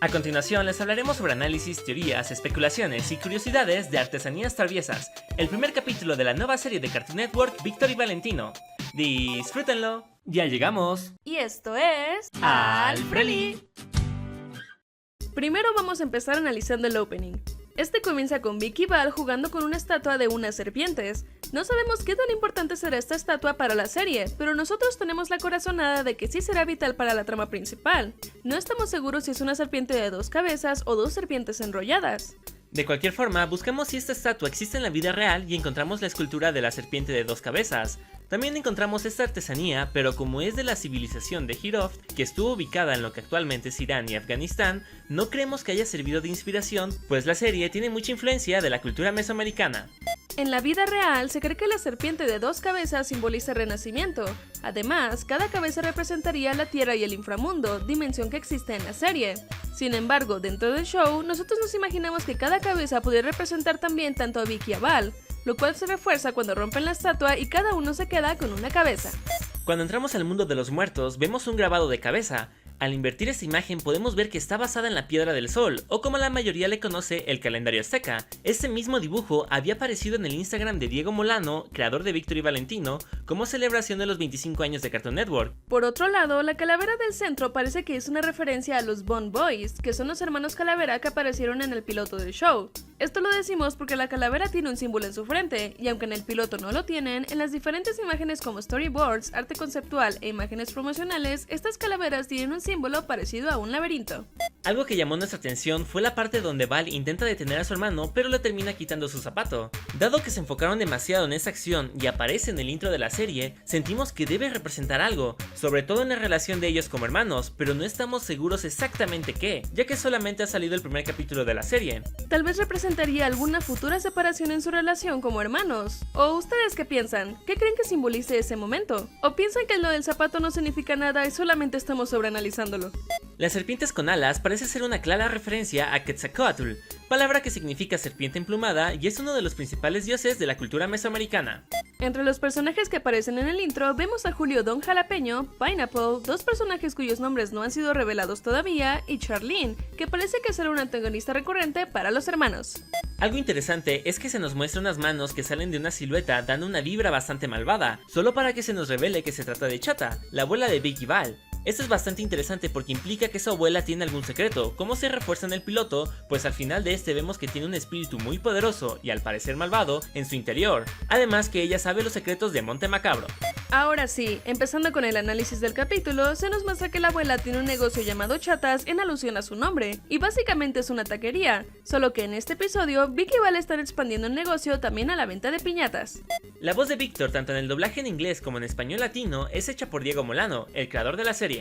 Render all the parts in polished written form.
A continuación les hablaremos sobre análisis, teorías, especulaciones y curiosidades de artesanías traviesas, el primer capítulo de la nueva serie de Cartoon Network Víctor y Valentino. ¡Disfrútenlo! ¡Ya llegamos! Y esto es... ¡Alfreli! Primero vamos a empezar analizando el opening. Este comienza con Vic y Val jugando con una estatua de unas serpientes. No sabemos qué tan importante será esta estatua para la serie, pero nosotros tenemos la corazonada de que sí será vital para la trama principal. No estamos seguros si es una serpiente de 2 cabezas o 2 serpientes enrolladas. De cualquier forma, buscamos si esta estatua existe en la vida real y encontramos la escultura de la serpiente de 2 cabezas. También encontramos esta artesanía, pero como es de la civilización de Hiroft, que estuvo ubicada en lo que actualmente es Irán y Afganistán, no creemos que haya servido de inspiración, pues la serie tiene mucha influencia de la cultura mesoamericana. En la vida real, se cree que la serpiente de 2 cabezas simboliza el renacimiento. Además, cada cabeza representaría la tierra y el inframundo, dimensión que existe en la serie. Sin embargo, dentro del show, nosotros nos imaginamos que cada cabeza pudiera representar también tanto a Vic y a Val, lo cual se refuerza cuando rompen la estatua y cada uno se queda con una cabeza. Cuando entramos al mundo de los muertos, vemos un grabado de cabeza. Al invertir esta imagen podemos ver que está basada en la Piedra del Sol, o como la mayoría le conoce, el calendario azteca. Este mismo dibujo había aparecido en el Instagram de Diego Molano, creador de Víctor y Valentino, como celebración de los 25 años de Cartoon Network. Por otro lado, la calavera del centro parece que es una referencia a los Bond Boys, que son los hermanos Calavera que aparecieron en el piloto del show. Esto lo decimos porque la calavera tiene un símbolo en su frente, y aunque en el piloto no lo tienen, en las diferentes imágenes como storyboards, arte conceptual e imágenes promocionales, estas calaveras tienen un símbolo parecido a un laberinto. Algo que llamó nuestra atención fue la parte donde Val intenta detener a su hermano, pero le termina quitando su zapato. Dado que se enfocaron demasiado en esa acción y aparece en el intro de la serie, sentimos que debe representar algo, sobre todo en la relación de ellos como hermanos, pero no estamos seguros exactamente qué, ya que solamente ha salido el primer capítulo de la serie. Tal vez representaría alguna futura separación en su relación como hermanos. ¿O ustedes qué piensan? ¿Qué creen que simbolice ese momento? ¿O piensan que lo del zapato no significa nada y solamente estamos sobreanalizándolo? Las serpientes con alas parece ser una clara referencia a Quetzalcóatl, palabra que significa serpiente emplumada y es uno de los principales dioses de la cultura mesoamericana. Entre los personajes que aparecen en el intro vemos a Julio Don Jalapeño, Pineapple, 2 personajes cuyos nombres no han sido revelados todavía, y Charlene, que parece que será un antagonista recurrente para los hermanos. Algo interesante es que se nos muestra unas manos que salen de una silueta dando una vibra bastante malvada, solo para que se nos revele que se trata de Chata, la abuela de Vic y Val. Esto es bastante interesante porque implica que su abuela tiene algún secreto, como se refuerza en el piloto, pues al final de este vemos que tiene un espíritu muy poderoso y al parecer malvado en su interior, además que ella sabe los secretos de Monte Macabro. Ahora sí, empezando con el análisis del capítulo, se nos muestra que la abuela tiene un negocio llamado Chatas en alusión a su nombre, y básicamente es una taquería, solo que en este episodio Vic y Val están expandiendo el negocio también a la venta de piñatas. La voz de Víctor, tanto en el doblaje en inglés como en español latino, es hecha por Diego Molano, el creador de la serie.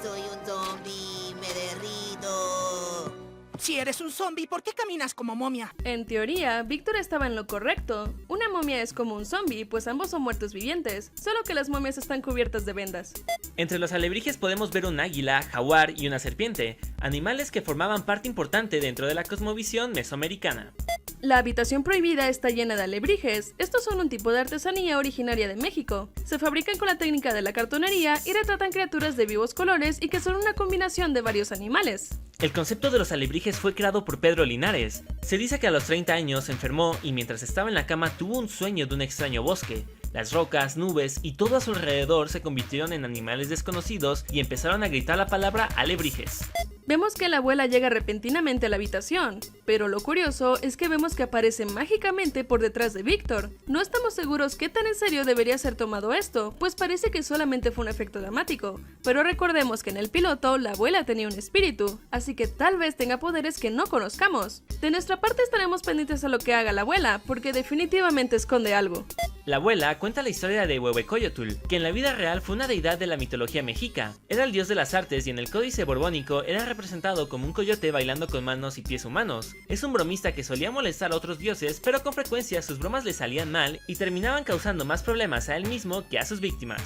Soy un zombie, me derrito. Si eres un zombie, ¿por qué caminas como momia? En teoría, Víctor estaba en lo correcto. Una momia es como un zombie, pues ambos son muertos vivientes, solo que las momias están cubiertas de vendas. Entre los alebrijes podemos ver un águila, jaguar y una serpiente, animales que formaban parte importante dentro de la cosmovisión mesoamericana. La habitación prohibida está llena de alebrijes. Estos son un tipo de artesanía originaria de México. Se fabrican con la técnica de la cartonería y retratan criaturas de vivos colores y que son una combinación de varios animales. El concepto de los alebrijes fue creado por Pedro Linares. Se dice que a los 30 años se enfermó y mientras estaba en la cama tuvo un sueño de un extraño bosque. Las rocas, nubes y todo a su alrededor se convirtieron en animales desconocidos y empezaron a gritar la palabra alebrijes. Vemos que la abuela llega repentinamente a la habitación, pero lo curioso es que vemos que aparece mágicamente por detrás de Víctor. No estamos seguros qué tan en serio debería ser tomado esto, pues parece que solamente fue un efecto dramático, pero recordemos que en el piloto la abuela tenía un espíritu, así que tal vez tenga poderes que no conozcamos. De nuestra parte estaremos pendientes a lo que haga la abuela, porque definitivamente esconde algo. La abuela cuenta la historia de Huehuecoyotl, que en la vida real fue una deidad de la mitología mexica. Era el dios de las artes y en el códice borbónico era representado como un coyote bailando con manos y pies humanos. Es un bromista que solía molestar a otros dioses, pero con frecuencia sus bromas le salían mal y terminaban causando más problemas a él mismo que a sus víctimas.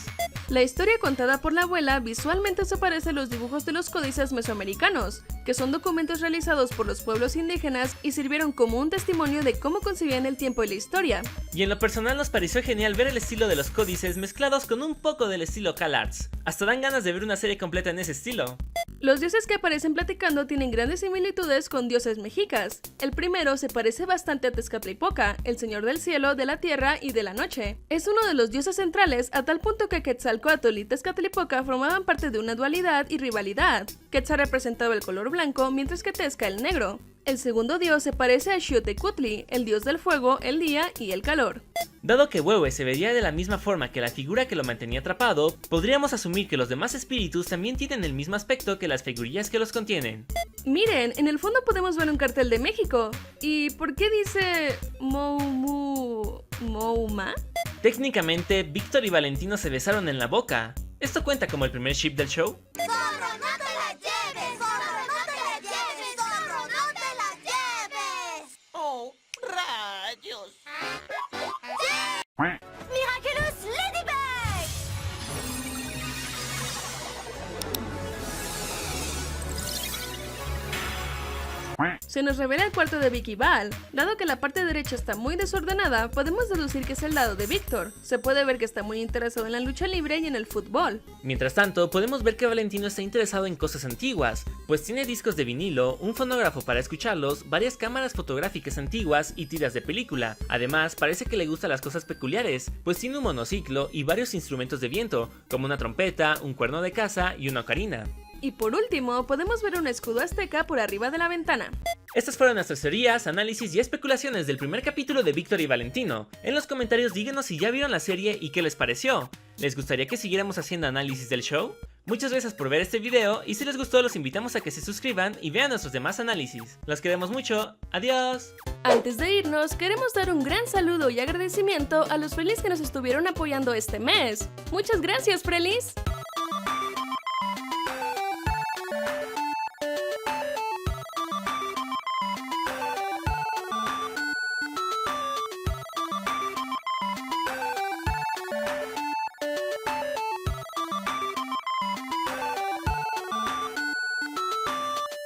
La historia contada por la abuela visualmente se parece a los dibujos de los códices mesoamericanos, que son documentos realizados por los pueblos indígenas y sirvieron como un testimonio de cómo concibían el tiempo y la historia. Y en lo personal nos pareció genial ver el estilo de los códices mezclados con un poco del estilo CalArts. Hasta dan ganas de ver una serie completa en ese estilo. Los dioses que aparecen aparecen platicando tienen grandes similitudes con dioses mexicas. El primero se parece bastante a Tezcatlipoca, el señor del cielo, de la tierra y de la noche. Es uno de los dioses centrales a tal punto que Quetzalcóatl y Tezcatlipoca formaban parte de una dualidad y rivalidad. Quetzal representaba el color blanco, mientras que Tezca el negro. El segundo dios se parece a Xiuhtecutli, el dios del fuego, el día y el calor. Dado que Huehue se veía de la misma forma que la figura que lo mantenía atrapado, podríamos asumir que los demás espíritus también tienen el mismo aspecto que las figurillas que los contienen. Miren, en el fondo podemos ver un cartel de México. ¿Y por qué dice Mouma? Técnicamente, Víctor y Valentino se besaron en la boca. ¿Esto cuenta como el primer ship del show? ¡Zorro, no te la lleves! ¡Zorro, no te la lleves! ¡Zorro, no te la lleves! ¡Oh, rayos! ¡Miraculous Ladybug! Se nos revela el cuarto de Vicky Val. Dado que la parte derecha está muy desordenada, podemos deducir que es el lado de Víctor. Se puede ver que está muy interesado en la lucha libre y en el fútbol. Mientras tanto, podemos ver que Valentino está interesado en cosas antiguas, pues tiene discos de vinilo, un fonógrafo para escucharlos, varias cámaras fotográficas antiguas y tiras de película. Además, parece que le gustan las cosas peculiares, pues tiene un monociclo y varios instrumentos de viento, como una trompeta, un cuerno de caza y una ocarina. Y por último, podemos ver un escudo azteca por arriba de la ventana. Estas fueron nuestras teorías, análisis y especulaciones del primer capítulo de Víctor y Valentino. En los comentarios díganos si ya vieron la serie y qué les pareció. ¿Les gustaría que siguiéramos haciendo análisis del show? Muchas gracias por ver este video y si les gustó los invitamos a que se suscriban y vean nuestros demás análisis. Los queremos mucho, adiós. Antes de irnos, queremos dar un gran saludo y agradecimiento a los Frelis que nos estuvieron apoyando este mes. ¡Muchas gracias, Frelis!